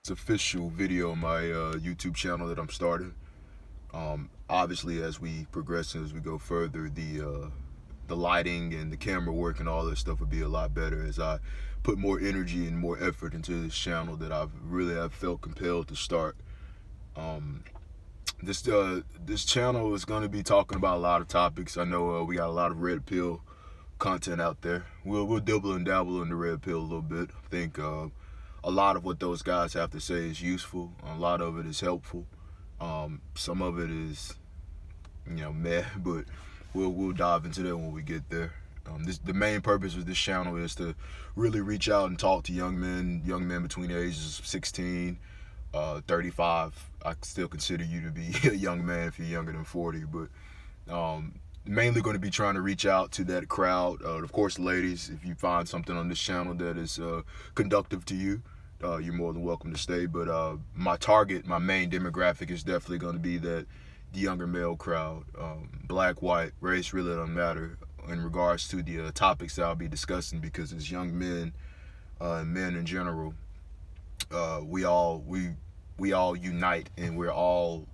first official video on my YouTube channel that I'm starting. Obviously, as we progress and as we go further, the lighting and the camera work and all that stuff would be a lot better as I put more energy and more effort into this channel that I've felt compelled to start. This channel is going to be talking about a lot of topics. I know we got a lot of red pill content out there. We'll dibble and dabble in the red pill a little bit. I think a lot of what those guys have to say is useful. A lot of it is helpful. Some of it is, meh, but we'll dive into that when we get there. The main purpose of this channel is to really reach out and talk to young men between the ages of 16, 35. I still consider you to be a young man if you're younger than 40, but mainly going to be trying to reach out to that crowd. Of course, ladies, if you find something on this channel that is conductive to you, you're more than welcome to stay. But my main demographic is definitely going to be the younger male crowd. Black, white, race really don't matter in regards to the topics that I'll be discussing, because as young men and men in general, we all unite, and we all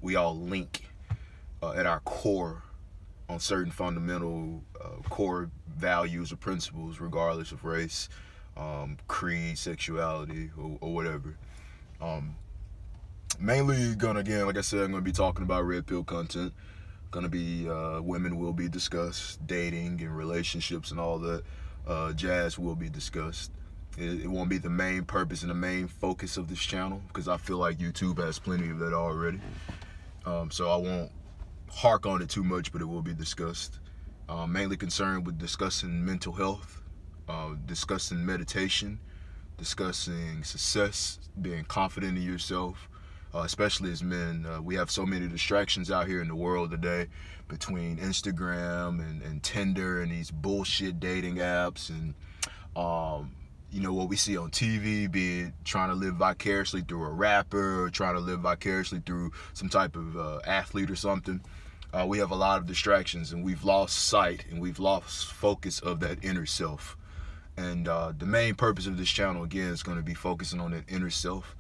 link at our core on certain fundamental core values or principles, regardless of race, creed, sexuality, or whatever. Mainly again, like I said, I'm gonna be talking about red pill content. Gonna be women will be discussed, dating and relationships and all that jazz will be discussed. It won't be the main purpose and the main focus of this channel, because I feel like YouTube has plenty of that already. So I won't hark on it too much, but it will be discussed. Mainly concerned with discussing mental health, discussing meditation, discussing success, being confident in yourself, especially as men. We have so many distractions out here in the world today, between Instagram and Tinder and these bullshit dating apps, and what we see on TV, be it trying to live vicariously through a rapper or trying to live vicariously through some type of athlete or something. We have a lot of distractions, and we've lost sight and we've lost focus of that inner self. And the main purpose of this channel, again, is going to be focusing on that inner self,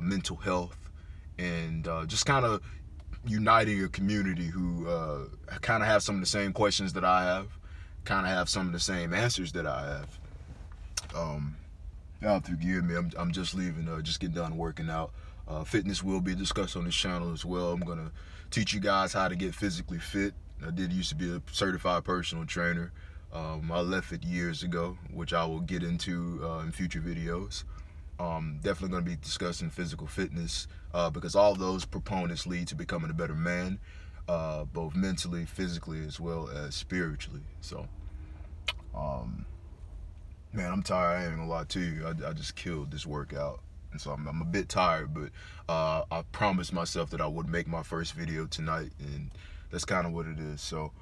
mental health, and just kind of uniting a community who kind of have some of the same questions that I have, kind of have some of the same answers that I have. Y'all forgive me, I'm just leaving, just getting done working out. Fitness will be discussed on this channel as well. I'm gonna teach you guys how to get physically fit. I did used to be a certified personal trainer. I left it years ago, which I will get into in future videos. Definitely going to be discussing physical fitness, because all those proponents lead to becoming a better man, both mentally, physically, as well as spiritually. So, man, I'm tired. I ain't gonna lie to you. I just killed this workout, and so I'm a bit tired, but I promised myself that I would make my first video tonight, and that's kind of what it is. So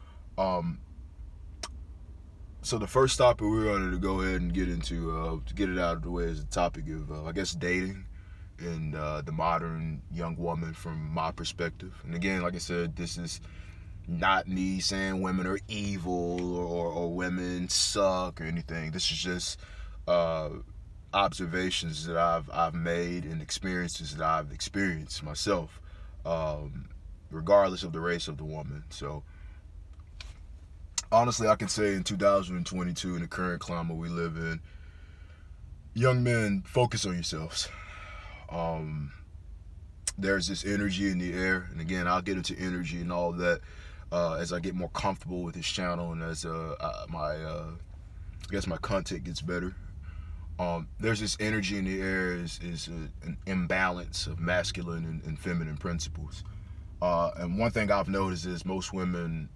the first topic we're going to go ahead and get into, to get it out of the way, is the topic of, I guess, dating and the modern young woman from my perspective. And again, like I said, this is not me saying women are evil or women suck or anything. This is just observations that I've made and experiences that I've experienced myself, regardless of the race of the woman. So honestly, I can say in 2022, in the current climate we live in, young men, focus on yourselves. There's this energy in the air, and again, I'll get into energy and all that as I get more comfortable with this channel, and as I guess my content gets better. There's this energy in the air, is an imbalance of masculine and feminine principles. And one thing I've noticed is most women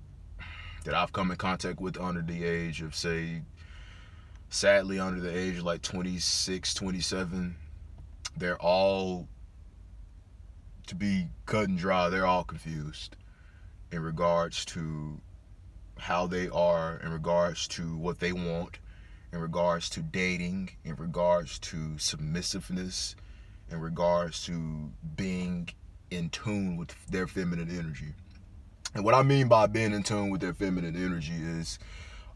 that I've come in contact with under the age of, say, sadly under the age of like 26, 27, they're all, to be cut and dry, they're all confused in regards to how they are, in regards to what they want, in regards to dating, in regards to submissiveness, in regards to being in tune with their feminine energy. And what I mean by being in tune with their feminine energy is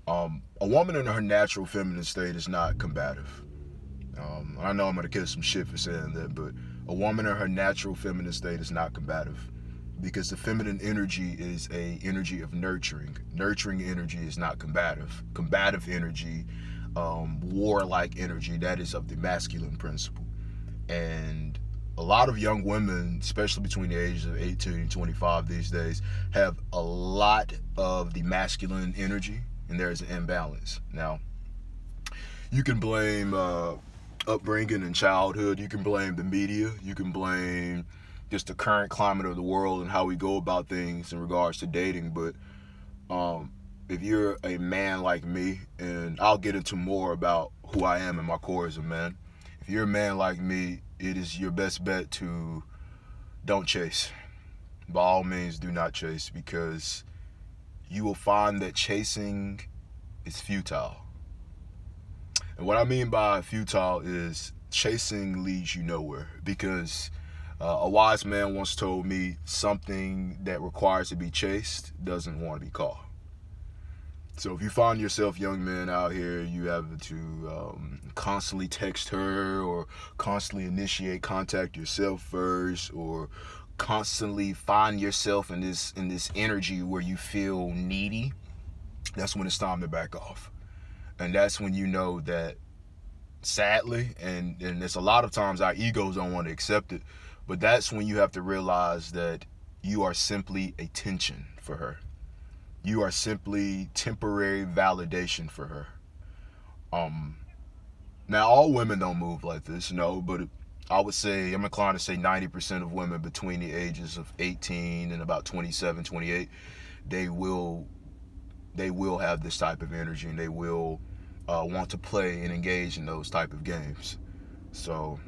a woman in her natural feminine state is not combative. I know I'm going to get some shit for saying that, but a woman in her natural feminine state is not combative, because the feminine energy is a energy of nurturing. Nurturing energy is not combative. Combative energy, warlike energy, that is of the masculine principle. And a lot of young women, especially between the ages of 18 and 25 these days, have a lot of the masculine energy, and there's an imbalance. Now, you can blame upbringing and childhood. You can blame the media. You can blame just the current climate of the world and how we go about things in regards to dating. But if you're a man like me, and I'll get into more about who I am and my core as a man. If you're a man like me, it is your best bet to don't chase. By all means, do not chase, because you will find that chasing is futile. And what I mean by futile is chasing leads you nowhere, because a wise man once told me something that requires to be chased doesn't want to be caught. So if you find yourself, young men out here, you have to constantly text her, or constantly initiate contact yourself first, or constantly find yourself in this energy where you feel needy, that's when it's time to back off. And that's when you know that, sadly, and there's a lot of times our egos don't want to accept it, but that's when you have to realize that you are simply a tension for her. You are simply temporary validation for her. Now, all women don't move like this, no, but I would say, I'm inclined to say 90% of women between the ages of 18 and about 27, 28, they will have this type of energy, and they will want to play and engage in those type of games. So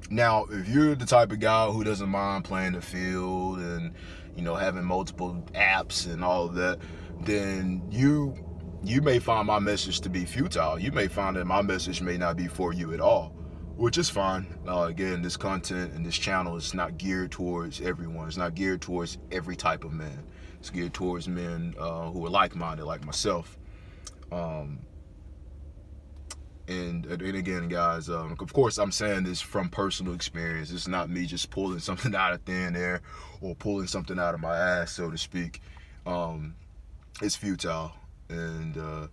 now, if you're the type of guy who doesn't mind playing the field and, you know, having multiple apps and all of that, then you may find my message to be futile. You may find that my message may not be for you at all, which is fine. Again, this content and this channel is not geared towards everyone. It's not geared towards every type of man. It's geared towards men who are like-minded, like myself. And again, guys, of course, I'm saying this from personal experience. It's not me just pulling something out of thin air or pulling something out of my ass, so to speak. It's futile. And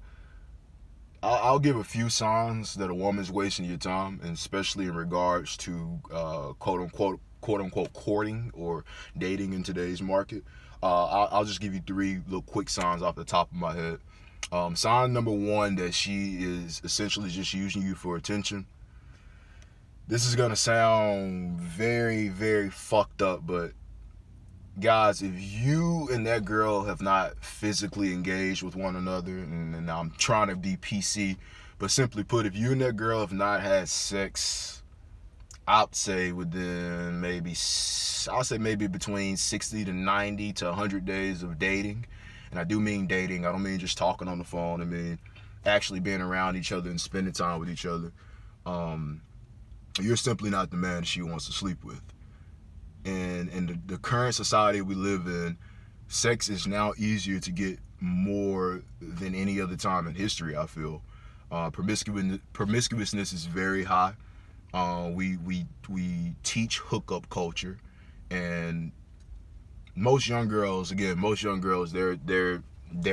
I'll give a few signs that a woman's wasting your time, and especially in regards to quote unquote courting or dating in today's market. I'll just give you 3 little quick signs off the top of my head. Sign number 1, that she is essentially just using you for attention. This is gonna sound very, very fucked up, but guys, if you and that girl have not physically engaged with one another, and I'm trying to be PC, but simply put, if you and that girl have not had sex, I'd say within maybe between 60 to 90 to 100 days of dating. And I do mean dating. I don't mean just talking on the phone. I mean actually being around each other and spending time with each other. You're simply not the man she wants to sleep with. And in the current society we live in, sex is now easier to get more than any other time in history, I feel. Promiscuousness is very high. We teach hookup culture, and most young girls, they're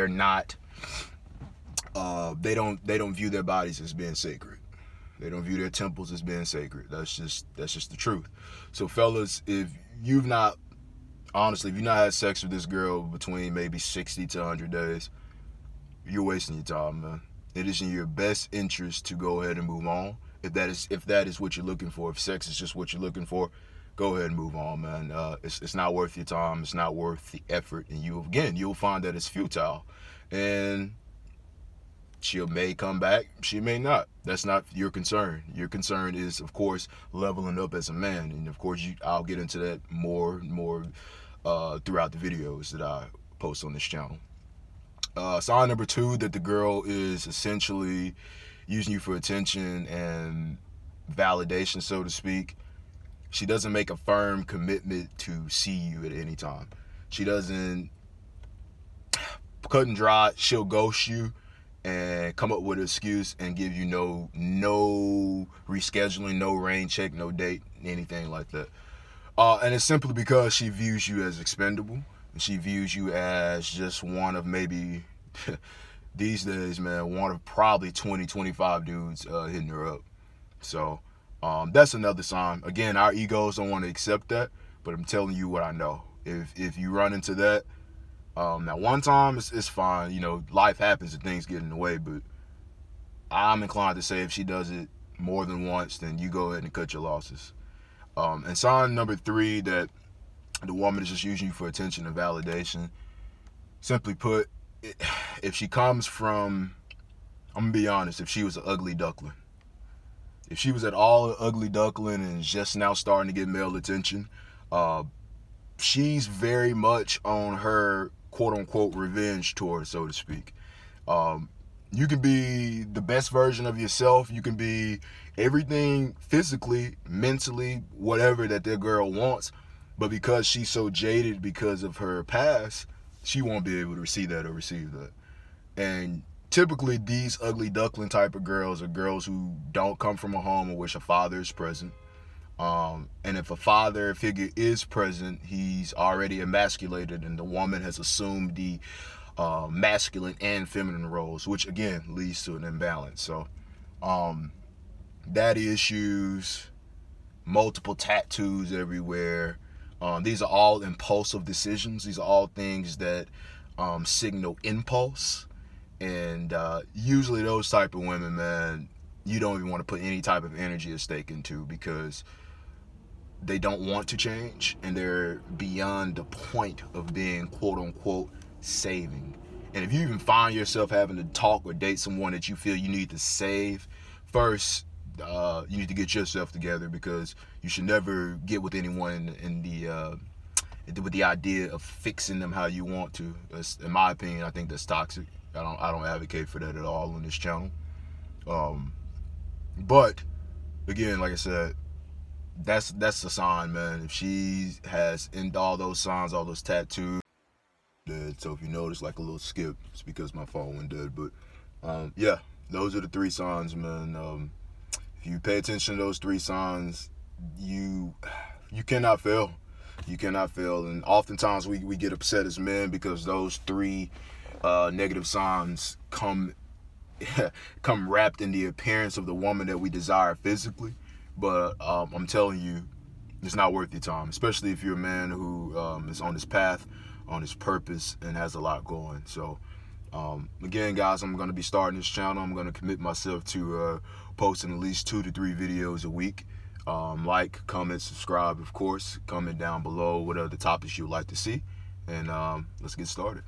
not, they don't view their bodies as being sacred. They don't view their temples as being sacred. That's just the truth. So fellas, if you've not had sex with this girl between maybe 60 to 100 days, you're wasting your time, man. It is in your best interest to go ahead and move on. If that is what you're looking for, if sex is just what you're looking for, go ahead and move on, man. It's not worth your time. It's not worth the effort. And you'll find that it's futile. And she may come back. She may not. That's not your concern. Your concern is, of course, leveling up as a man. And, of course, I'll get into that more throughout the videos that I post on this channel. Sign number 2, that the girl is essentially using you for attention and validation, so to speak. She doesn't make a firm commitment to see you at any time. She doesn't cut and dry. She'll ghost you, and come up with an excuse and give you no rescheduling, no rain check, no date, anything like that. And it's simply because she views you as expendable. And she views you as just one of maybe, these days, man, one of probably 20, 25 dudes hitting her up. So that's another sign. Again, our egos don't want to accept that, but I'm telling you what I know. If you run into that, now one time it's fine. You know, life happens and things get in the way, but I'm inclined to say if she does it more than once, then you go ahead and cut your losses. And sign number 3, that the woman is just using you for attention and validation. Simply put, if she comes from, I'm gonna be honest, if she was an ugly duckling, if she was at all an ugly duckling and is just now starting to get male attention, she's very much on her quote-unquote revenge tour, so to speak. You can be the best version of yourself. You can be everything physically, mentally, whatever that girl wants. But because she's so jaded because of her past, she won't be able to receive that or receive that. And typically these ugly duckling type of girls are girls who don't come from a home in which a father is present. And if a father figure is present, he's already emasculated, and the woman has assumed the masculine and feminine roles, which again leads to an imbalance. So daddy issues, multiple tattoos everywhere. These are all impulsive decisions. These are all things that signal impulse. And usually those type of women, man, you don't even want to put any type of energy at stake into, because they don't want to change, and they're beyond the point of being quote-unquote saving. And if you even find yourself having to talk or date someone that you feel you need to save, first, you need to get yourself together, because you should never get with anyone with the idea of fixing them how you want to. In my opinion, I think that's toxic. I don't advocate for that at all on this channel. But again, like I said, that's the sign, man. If she has in all those signs, all those tattoos, dead. So if you notice like a little skip, it's because my phone went dead. But yeah, those are the 3 signs, man. If you pay attention to those 3 signs, you cannot fail. You cannot fail. And oftentimes we get upset as men because those 3 negative signs come wrapped in the appearance of the woman that we desire physically. But I'm telling you, it's not worth your time, especially if you're a man who is on his path, on his purpose, and has a lot going. So again, guys, I'm going to be starting this channel. I'm going to commit myself to posting at least 2 to 3 videos a week. Like, comment, subscribe, of course. Comment down below what other topics you'd like to see. And let's get started.